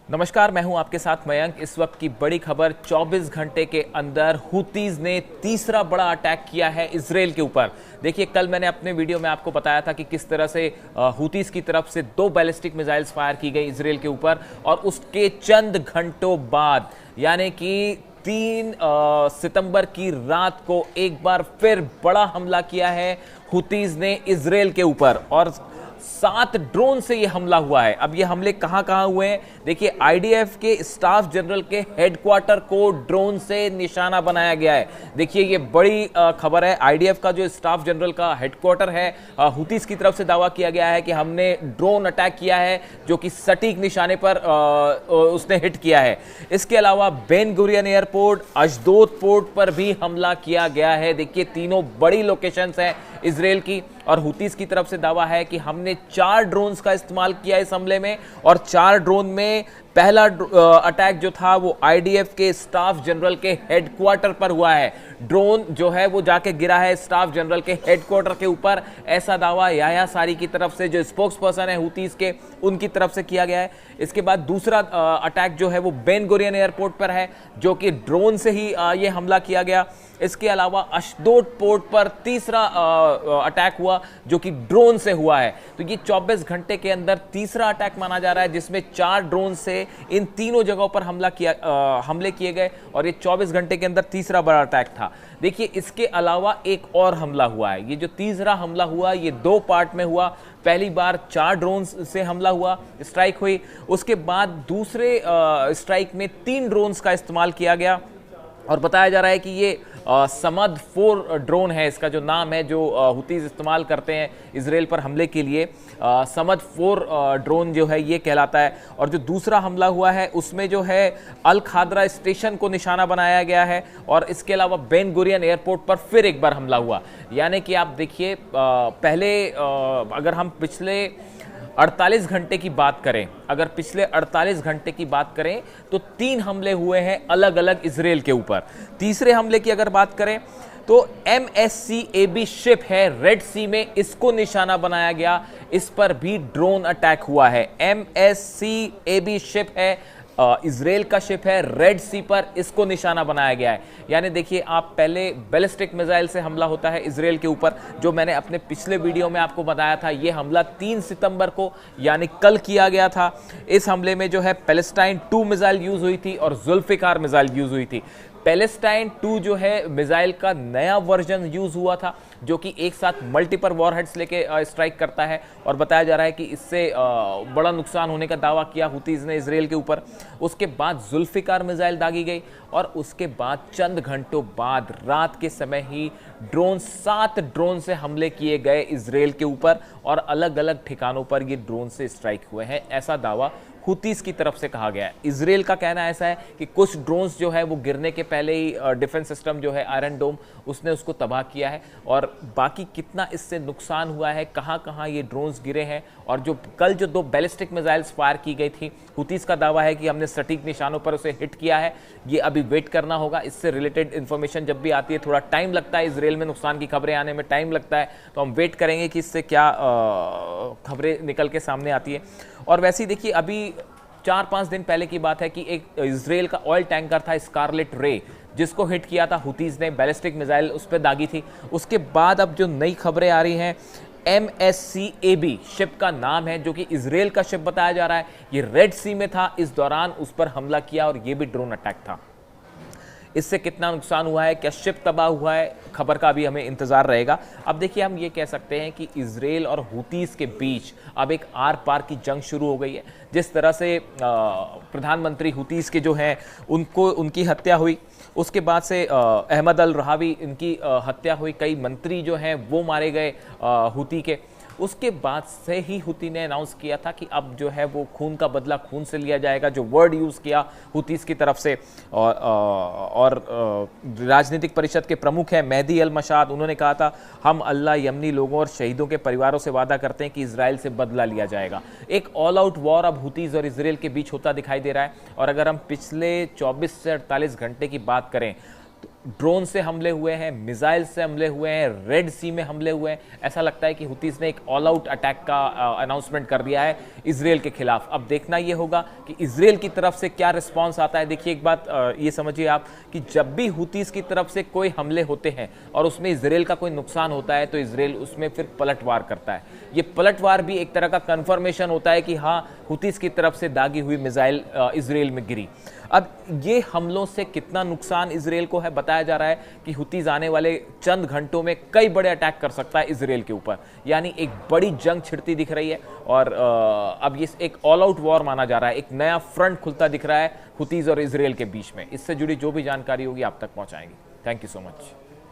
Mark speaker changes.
Speaker 1: नमस्कार, मैं हूं आपके साथ मयंक। इस वक्त की बड़ी खबर, 24 घंटे के अंदर हुतीज ने तीसरा बड़ा अटैक किया है इजराइल के ऊपर। देखिए, कल मैंने अपने वीडियो में आपको बताया था कि किस तरह से हुतीज की तरफ से 2 बैलिस्टिक मिसाइल्स फायर की गई इजराइल के ऊपर, और उसके चंद घंटों बाद यानी कि 3 सितंबर की रात को एक बार फिर बड़ा हमला किया है हुतीज ने इजराइल के ऊपर, और 7 ड्रोन से यह हमला हुआ है। अब ये हमले कहां कहां हुए हैं, देखिए, आईडीएफ के स्टाफ जनरल के हेडक्वार्टर को ड्रोन से निशाना बनाया गया है। देखिए, ये बड़ी खबर है। आईडीएफ का जो स्टाफ जनरल का हेडक्वार्टर है, हुतीस की तरफ से दावा किया गया है कि हमने ड्रोन अटैक किया है जो कि सटीक निशाने पर उसने हिट किया है। इसके अलावा बेन गुरियन एयरपोर्ट, अशदोद पोर्ट पर भी हमला किया गया है। देखिए, तीनों बड़ी लोकेशंस हैं इजराइल की, और हुतीस की तरफ से दावा है कि हमने 4 ड्रोन्स का इस्तेमाल किया इस हमले में, और 4 ड्रोन में पहला अटैक जो था वो आईडीएफ के स्टाफ जनरल के हेडक्वार्टर पर हुआ है। ड्रोन जो है वो जाके गिरा है स्टाफ जनरल के हेडक्वार्टर के ऊपर, ऐसा दावा याह्या सारी की तरफ से, जो स्पोक्स पर्सन है हुतीस के, उनकी तरफ से किया गया है। इसके बाद दूसरा अटैक जो है वो बेन गुरियन एयरपोर्ट पर है, जो कि ड्रोन से ही ये हमला किया गया। इसके अलावा अशदोद पोर्ट पर तीसरा अटैक हुआ जो कि ड्रोन से हुआ है। तो ये 24 घंटे के अंदर तीसरा अटैक माना जा रहा है, जिसमें 4 ड्रोन से इन तीनों जगहों पर हमले किए गए, और ये 24 घंटे के अंदर तीसरा बड़ा अटैक था। देखिए, इसके अलावा एक और हमला हुआ है। ये जो तीसरा हमला हुआ, ये 2 पार्ट में हुआ। पहली बार 4 ड्रोन से हमला हुआ, स्ट्राइक हुई। उसके बाद दूसरे स्ट्राइक में 3 ड्रोन्स का इस्तेमाल किया गया, और बताया जा रहा है कि ये समद 4 ड्रोन है, इसका जो नाम है, जो हुतीज इस्तेमाल करते हैं इजराइल पर हमले के लिए। समद 4 ड्रोन जो है ये कहलाता है। और जो दूसरा हमला हुआ है उसमें जो है अल खादरा स्टेशन को निशाना बनाया गया है, और इसके अलावा बेन गुरियन एयरपोर्ट पर फिर एक बार हमला हुआ। यानी कि आप देखिए, पहले अगर हम पिछले 48 घंटे की बात करें, अगर पिछले 48 घंटे की बात करें तो 3 हमले हुए हैं अलग अलग इजराइल के ऊपर। तीसरे हमले की अगर बात करें तो MSCAB शिप है रेड सी में, इसको निशाना बनाया गया, इस पर भी ड्रोन अटैक हुआ है। MSCAB शिप है, इजराइल का शिप है, रेड सी पर इसको निशाना बनाया गया है। यानी देखिए, आप पहले बैलिस्टिक मिसाइल से हमला होता है इजराइल के ऊपर, जो मैंने अपने पिछले वीडियो में आपको बताया था। यह हमला 3 सितंबर को यानी कल किया गया था। इस हमले में जो है पैलेस्टाइन 2 मिसाइल यूज हुई थी और जुल्फिकार मिसाइल यूज हुई थी। पैलेस्टाइन 2 जो है मिसाइल का नया वर्जन यूज हुआ था, जो कि एक साथ मल्टीपल वॉरहेड्स लेके स्ट्राइक करता है, और बताया जा रहा है कि इससे बड़ा नुकसान होने का दावा किया हुतीज ने इजराइल के ऊपर। उसके बाद जुल्फिकार मिसाइल दागी गई, और उसके बाद चंद घंटों बाद रात के समय ही 7 ड्रोन से हमले किए गए इजराइल के ऊपर, और अलग अलग ठिकानों पर ये ड्रोन से स्ट्राइक हुए हैं, ऐसा दावा हुतीस की तरफ से कहा गया है। इजराइल का कहना ऐसा है कि कुछ ड्रोन्स जो है वो गिरने के पहले ही डिफेंस सिस्टम जो है आयरन डोम, उसने उसको तबाह किया है, और बाकी कितना इससे नुकसान हुआ है, कहां कहां ये ड्रोन्स गिरे हैं, और जो कल जो 2 बैलिस्टिक मिसाइल्स फायर की गई थी, हुतीस का दावा है कि हमने सटीक निशानों पर उसे हिट किया है। ये अभी वेट करना होगा, इससे रिलेटेड इंफॉर्मेशन जब भी आती है थोड़ा टाइम लगता है, इजराइल में नुकसान की खबरें आने में टाइम लगता है, तो हम वेट करेंगे कि इससे क्या खबरें निकल के सामने आती है। और वैसे ही देखिए, अभी 4-5 दिन पहले की बात है कि एक इजराइल का ऑयल टैंकर था स्कारलेट रे, जिसको हिट किया था हुतीज ने, बैलिस्टिक मिसाइल उस पर दागी थी। उसके बाद अब जो नई खबरें आ रही हैं, MSCAB शिप का नाम है, जो कि इजराइल का शिप बताया जा रहा है, ये रेड सी में था, इस दौरान उस पर हमला किया, और ये भी ड्रोन अटैक था। इससे कितना नुकसान हुआ है, क्या शिप तबाह हुआ है, खबर का भी हमें इंतजार रहेगा। अब देखिए, हम ये कह सकते हैं कि इजराइल और हुतीस के बीच अब एक आर पार की जंग शुरू हो गई है। जिस तरह से प्रधानमंत्री हुतीस के जो हैं उनकी हत्या हुई, उसके बाद से अहमद अल रहावी, इनकी हत्या हुई, कई मंत्री जो हैं वो मारे गए हुती के। उसके बाद से ही हुती ने अनाउंस किया था कि अब जो है वो खून का बदला खून से लिया जाएगा, जो वर्ड यूज़ किया हुतीस की तरफ से। और राजनीतिक परिषद के प्रमुख हैं मेहदी अल मशाद, उन्होंने कहा था, हम अल्लाह, यमनी लोगों और शहीदों के परिवारों से वादा करते हैं कि इजराइल से बदला लिया जाएगा। एक ऑल आउट वॉर अब हुतीस और इजराइल के बीच होता दिखाई दे रहा है। और अगर हम पिछले 24 से 48 घंटे की बात करें, ड्रोन से हमले हुए हैं, मिसाइल से हमले हुए हैं, रेड सी में हमले हुए हैं। ऐसा लगता है कि हुतीज ने एक ऑल आउट अटैक का अनाउंसमेंट कर दिया है इजराइल के खिलाफ। अब देखना यह होगा कि इजराइल की तरफ से क्या रिस्पांस आता है। देखिए एक बात ये समझिए आप कि जब भी हुतीज की तरफ से कोई हमले होते हैं और उसमें इजराइल का कोई नुकसान होता है तो इजराइल उसमें फिर पलटवार करता है। ये पलटवार भी एक तरह का कंफर्मेशन होता है कि हाँ, हुतीज की तरफ से दागी हुई मिसाइल इजराइल में गिरी। अब ये हमलों से कितना नुकसान इजराइल को है, बताया जा रहा है कि हुतीज आने वाले चंद घंटों में कई बड़े अटैक कर सकता है इजराइल के ऊपर, यानी एक बड़ी जंग छिड़ती दिख रही है। और अब ये एक ऑल आउट वॉर माना जा रहा है, एक नया फ्रंट खुलता दिख रहा है हुतीज और इजराइल के बीच में। इससे जुड़ी जो भी जानकारी होगी आप तक पहुंचाएंगे। Thank you so much.